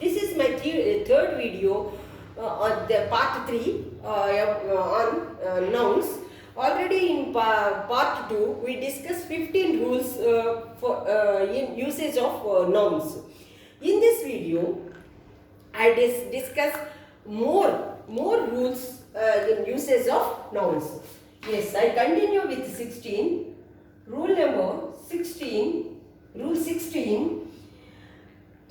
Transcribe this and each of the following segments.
This is my third video on the part 3 on nouns. Already in part 2 we discussed 15 rules in usage of nouns. In this video I discuss more rules in usage of nouns. Yes, I continue with 16. Rule number 16. Rule 16.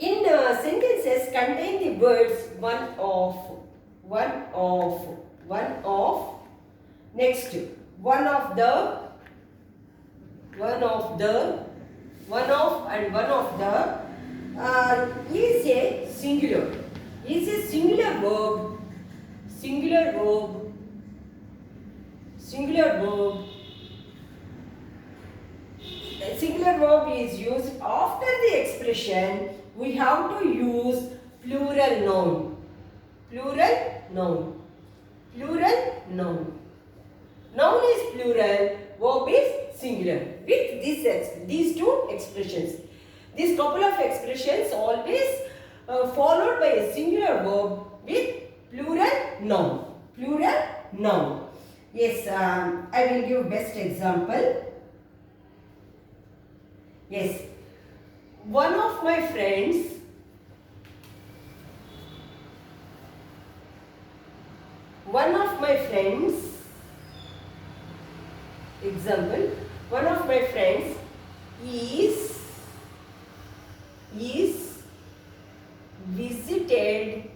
In sentences contain the words one of, next one of the, and one of the is a singular. Is a singular verb. A singular verb is used after the expression. We have to use plural noun. Noun is plural, verb is singular. With these two expressions. These couple of expressions always followed by a singular verb with plural noun. Yes, I will give best example. Yes, one of my friends example, one of my friends is visited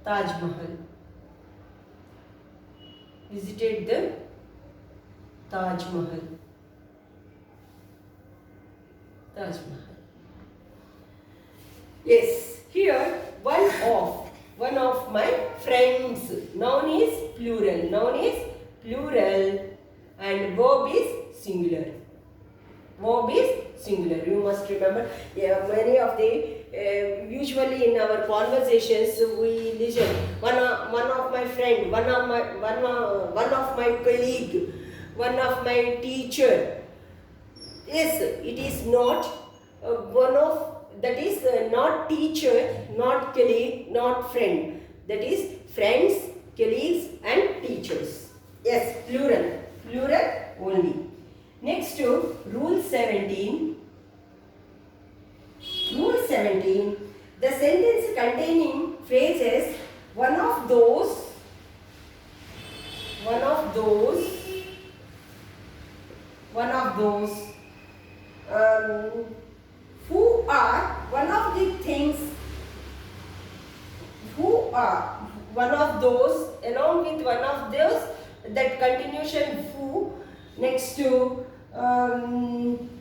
Taj Mahal. Visited the Taj Mahal. Yes, here one of my friends. Noun is plural and verb is singular. You must remember. Many of the usually in our conversations we listen. One of my friend, one of my colleague, one of my teacher. Yes, it is not one of, that is not teacher, not colleague, not friend. That is friends, colleagues and teachers. Yes, plural only. Next to rule 17. Rule 17. The sentence containing phrases one of those who are one of the things, who are one of those, along with one of those, that continuation who, next to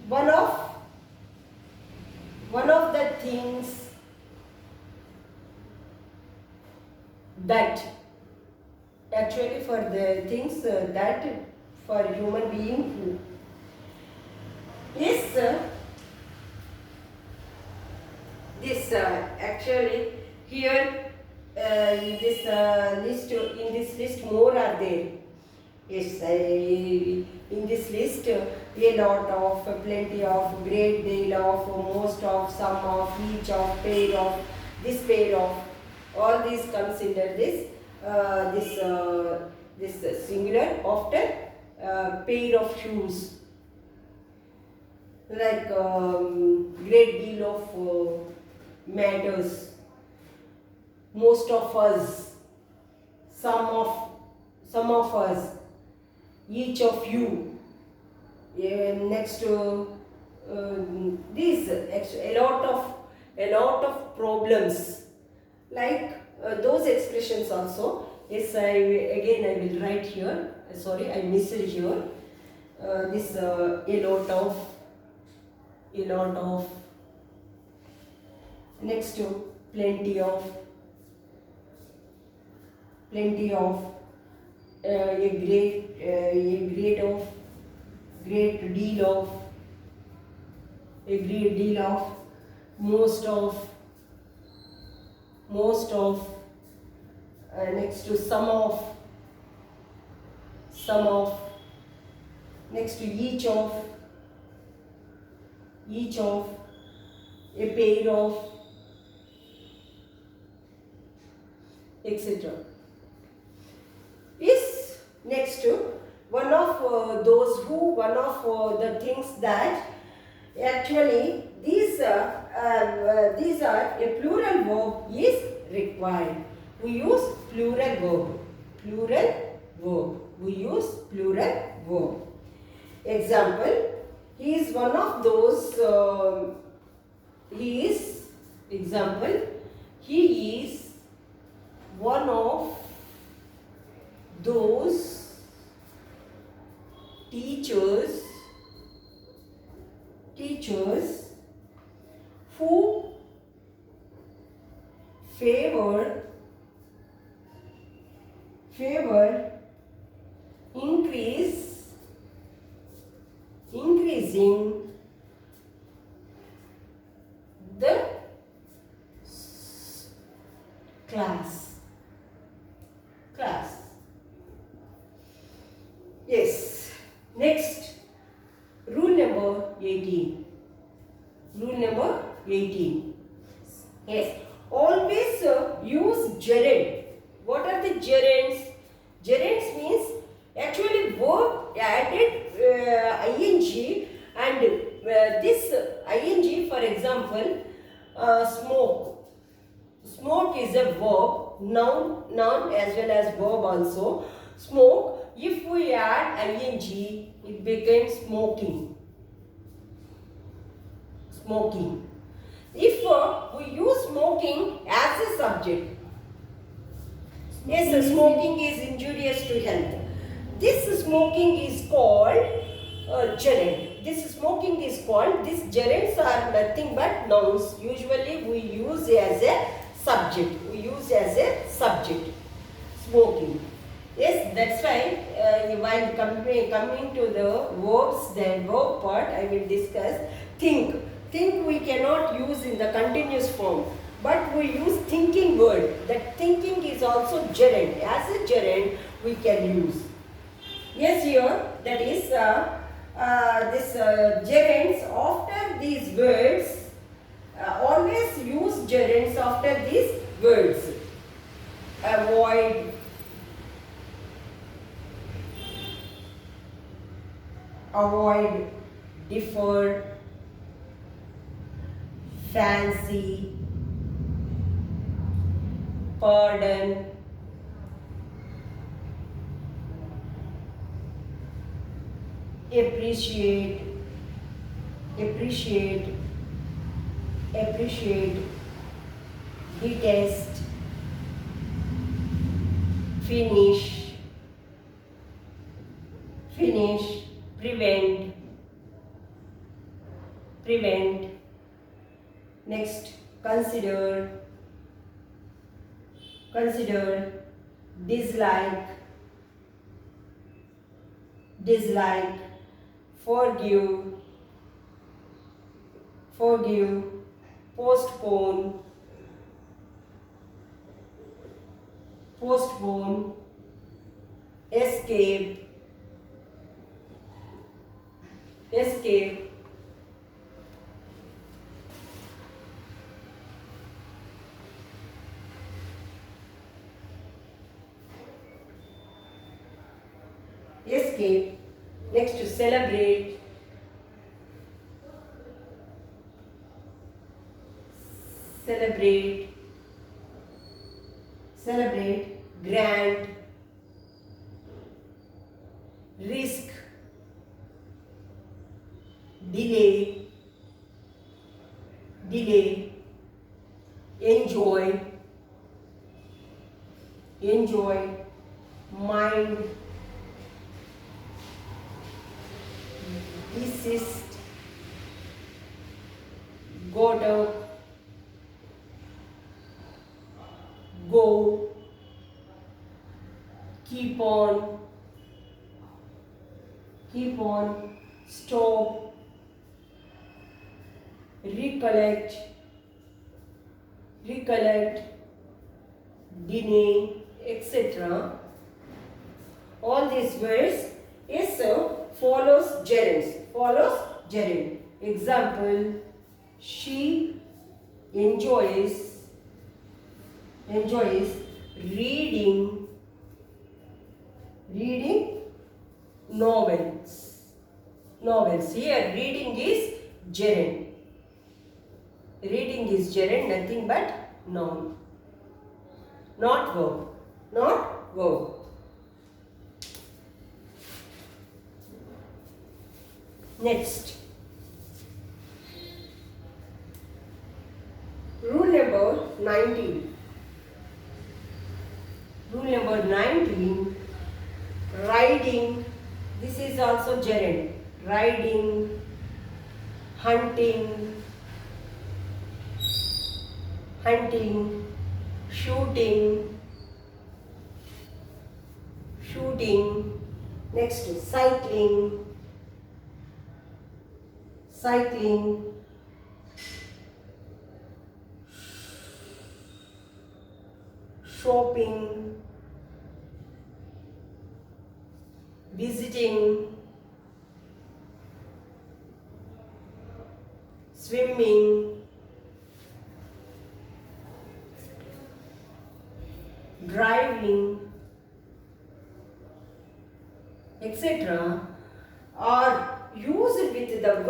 one of the things that, actually for the things that for human being who. Yes, this actually here in this list more are there. Yes, in this list a lot of, plenty of, great deal of, most of, some of, each of, pair of, this pair of, all these comes under this singular after pair of shoes. Like great deal of matters, most of us, some of us, each of you. Next to this, a lot of problems, like those expressions also. Yes, I will write here. Sorry, I missed here. This a lot of, next to plenty of, a great deal of, most of, next to some of, next to each of, a pair of, etc. Is next one of the things that actually these are a plural verb is required. We use plural verb. We use plural verb. Example, he is one of those. He is one of those teachers who favor increasing the class. Yes. Next, rule number 18. Yes. Always use gerund. What are the gerunds? Gerunds means actually verb added ing, and this ing, for example, smoke. Smoke is a verb, noun as well as verb also. Smoke, if we add ing, it becomes smoking. If we use smoking as a subject, yes, smoking is injurious to health. This smoking is called gerund. These gerunds are nothing but nouns. Usually we use as a subject. Smoking. Yes, that's why while coming to the verbs, the verb part, I will discuss think. Think we cannot use in the continuous form, but we use thinking word. That thinking is also gerund. As a gerund we can use. Yes, here that is this gerunds after these words. Always use gerunds after these words. Avoid, differ, fancy, pardon, appreciate, detest, finish, prevent. Next, consider, dislike, forgive, postpone, escape, Next, to celebrate, grant, risk, delay, enjoy, mind, desist, got up, go, keep on, stop, recollect, deny, etc. All these words is follows gerunds. Example, she enjoys reading novels. Here reading is gerund. Reading is gerund, nothing but noun. Not verb. Next, rule number 19. Rule number 19, riding. This is also gerund. Riding, hunting, shooting. Next, cycling, shopping, visiting, swimming, driving, etc. are used with the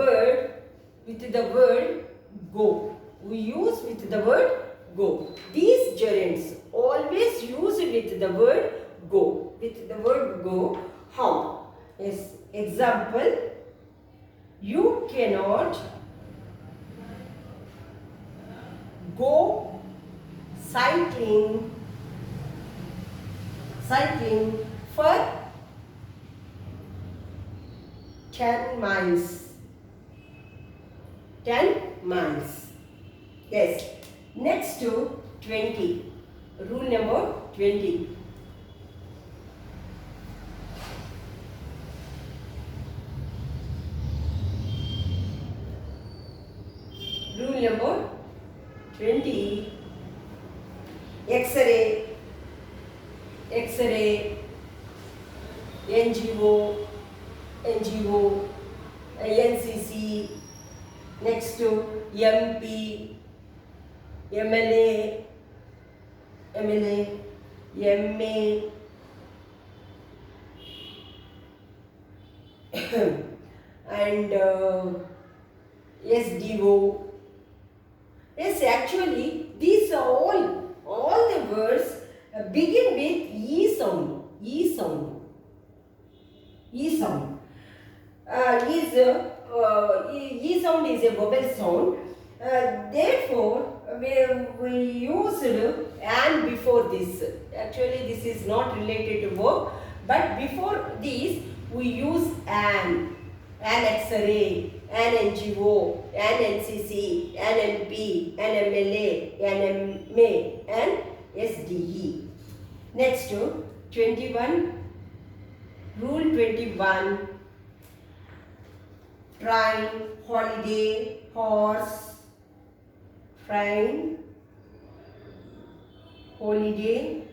word go. We use with the word go. These gerunds always used with the word go. With the word go, how? Yes. Example, you cannot go cycling for 10 miles. 10 miles. Yes. Next to 20. Rule number 20. Rule number 20. X-ray, NGO, NCC. Next to MP, MLA, MA, and SDO. Yes, actually, these are all the words begin with E sound. E sound. E sound is a vowel sound. Therefore, we used and before this. Actually, this is not related to verb, but before this we use an X-ray, an NGO, an NCC, an MP, an MLA, an MA, and SDE. Next to 21. Rule 21. Train, holiday, horse. Train, holiday,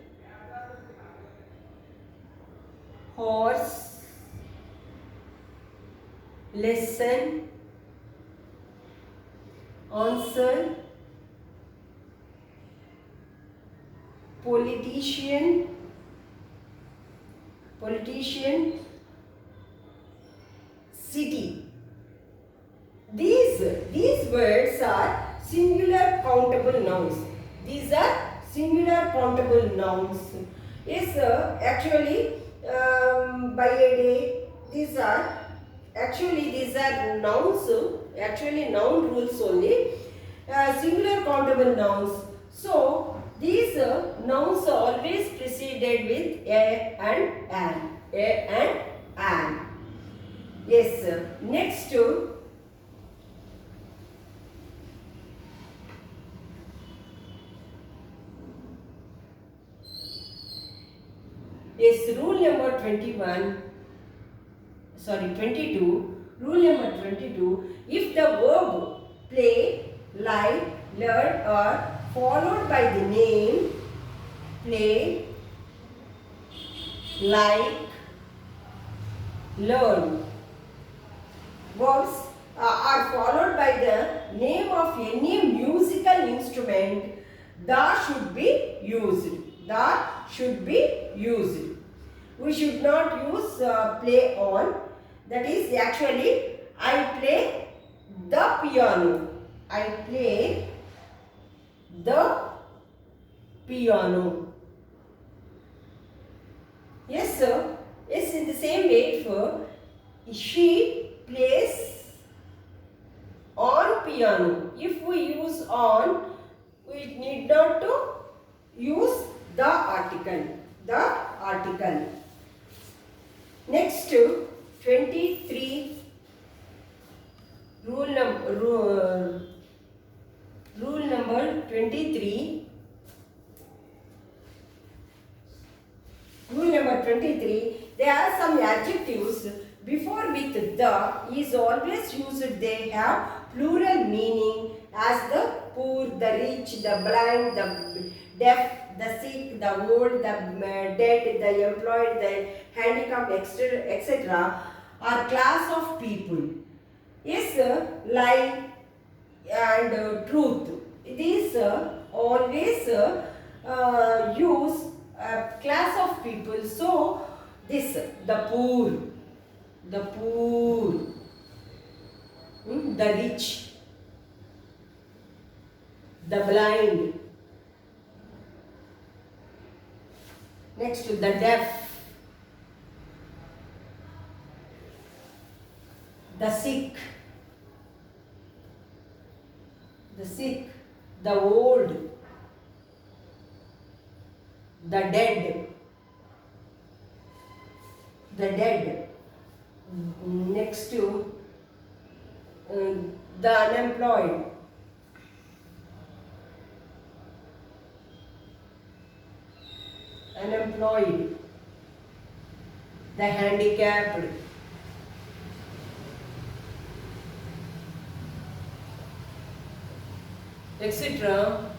horse, lesson, answer, politician, city. These words are singular countable nouns. These are singular countable nouns. Yes, actually, by a day, these are nouns. Actually, noun rules only. Singular countable nouns. So these nouns are always preceded with a and an. A and an. Yes. Next to rule number 22. Rule number 22. If the verb play, like, learn are followed by the name play, like, learn. Verbs are followed by the name of any musical instrument instrument, the should be used. The should be used. We should not use play on. That is actually I play the piano. I play the piano. Yes, sir. Yes, in the same way, for she plays on piano. If we use on, we need not to use the article. The article. Next, 23. Rule number 23. Rule number 23. There are some adjectives before with the is always used. They have plural meaning as the poor, the rich, the blind, the deaf, the sick, the old, the dead, the employed, the handicapped, etc. are class of people. Yes, lie and truth. These always use class of people. So this the poor, the rich, the blind. Next the deaf, the sick, the old, the dead. Next to the unemployed, the handicapped, etc.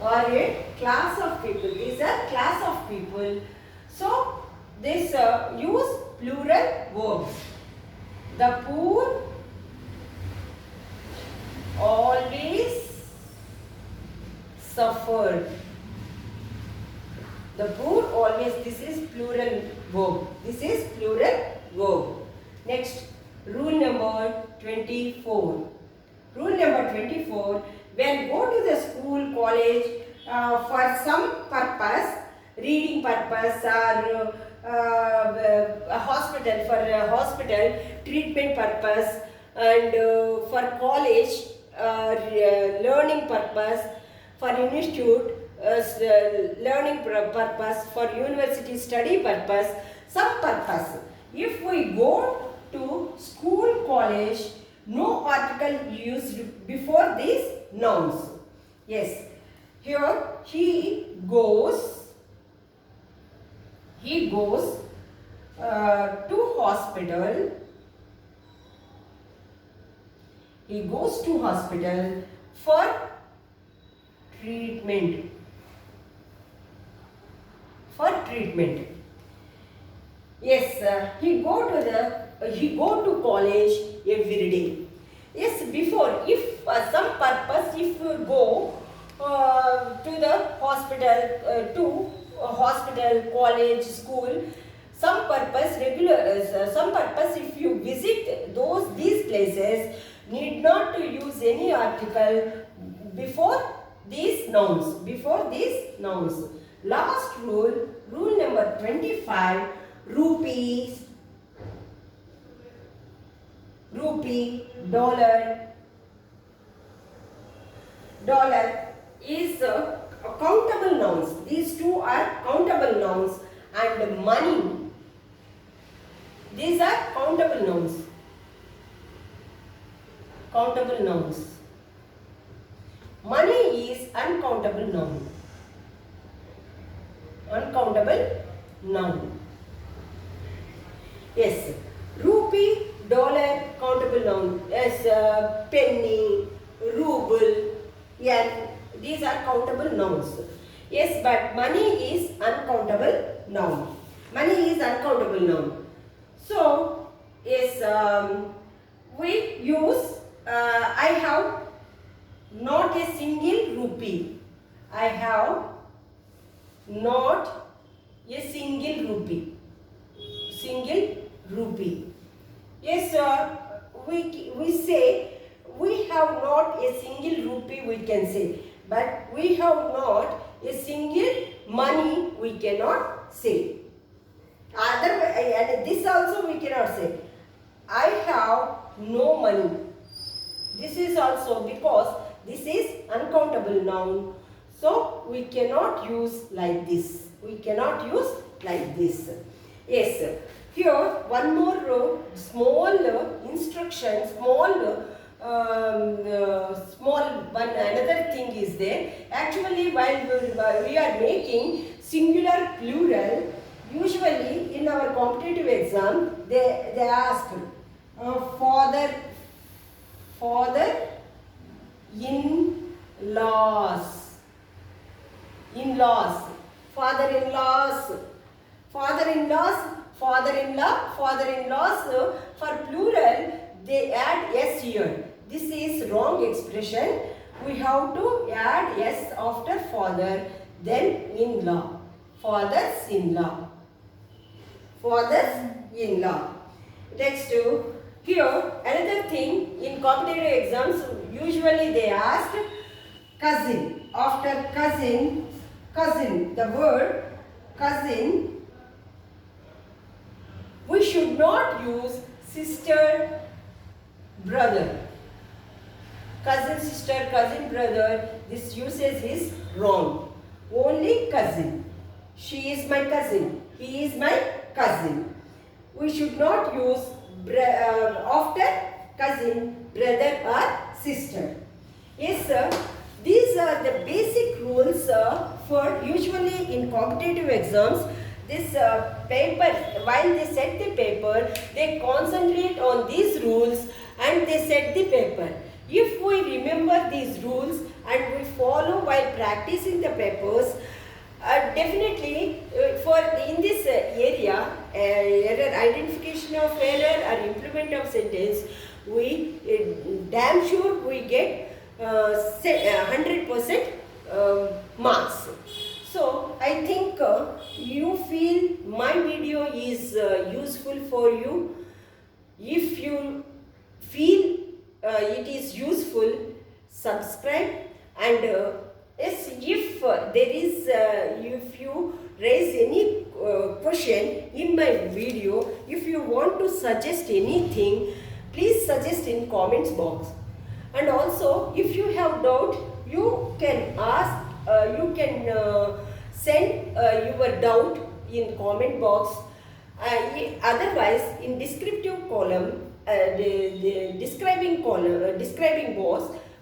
are a class of people. These are class of people. So this use plural verbs. The poor always suffered. The poor always, this is plural verb. This is plural verb. Next, rule number 24. Rule number 24, when go to the school, college for some purpose, reading purpose or a hospital, for a hospital treatment purpose, and for college learning purpose, for institute learning purpose, for university study purpose, some purpose. If we go to school, college, no article used before these nouns. Yes, here he goes to hospital. He goes to hospital for treatment. Yes, he go to college every day. Yes, before, if some purpose, if you go to the hospital, college, school, some purpose, some purpose, if you visit these places, need not to use any article before these nouns. Last rule, rule number 25, rupee, dollar is countable nouns. These two are countable nouns, and money, these are countable nouns. Money is uncountable noun. Yes, rupee, dollar, countable noun. Yes, penny, ruble, yen, these are countable nouns. Yes, but money is uncountable noun. So, yes, we use, I have not a single rupee. I have not a single rupee. Single rupee. Yes, we say we have not a single rupee, we can say, but we have not a single money, we cannot say. And this also we cannot say. I have no money. This is also because this is uncountable noun. So we cannot use like this. We cannot use like this. Yes. Here one more small instruction, small one another thing is there. Actually, while we are making singular plural, usually in our competitive exam they ask father in-laws, father-in-laws, father-in-laws. For plural they add s here. This is wrong expression. We have to add s after father, then in-law, fathers-in-law, fathers-in-law. Next, here another thing, in competitive exams usually they ask cousin. After cousin, the word cousin, we should not use sister, brother. Cousin, sister, cousin, brother, this usage is wrong. Only cousin. She is my cousin. He is my cousin. We should not use after cousin, brother or sister. Yes, sir. These are the basic rules for usually in competitive exams. This paper, while they set the paper, they concentrate on these rules and they set the paper. If we remember these rules and we follow while practicing the papers, definitely for in this area, error, identification of error or implement of sentence, we damn sure we get 100% marks. So I think you feel my video is useful for you. If you feel it is useful, subscribe, and yes, if there is if you raise any question in my video, if you want to suggest anything, please suggest in comments box. And also, if you have doubt, you can ask, you can send your doubt in comment box. Otherwise, in descriptive column, the describing column, describing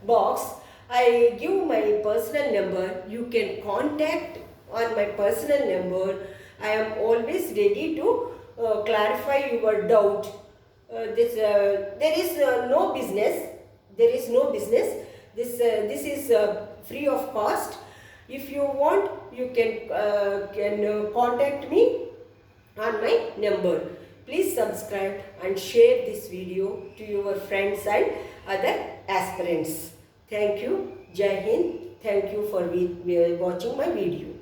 box, I give my personal number. You can contact on my personal number. I am always ready to clarify your doubt. There is no business. There is no business. This is free of cost. If you want, you can contact me on my number. Please subscribe and share this video to your friends and other aspirants. Thank you. Jai Hind. Thank you for watching my video.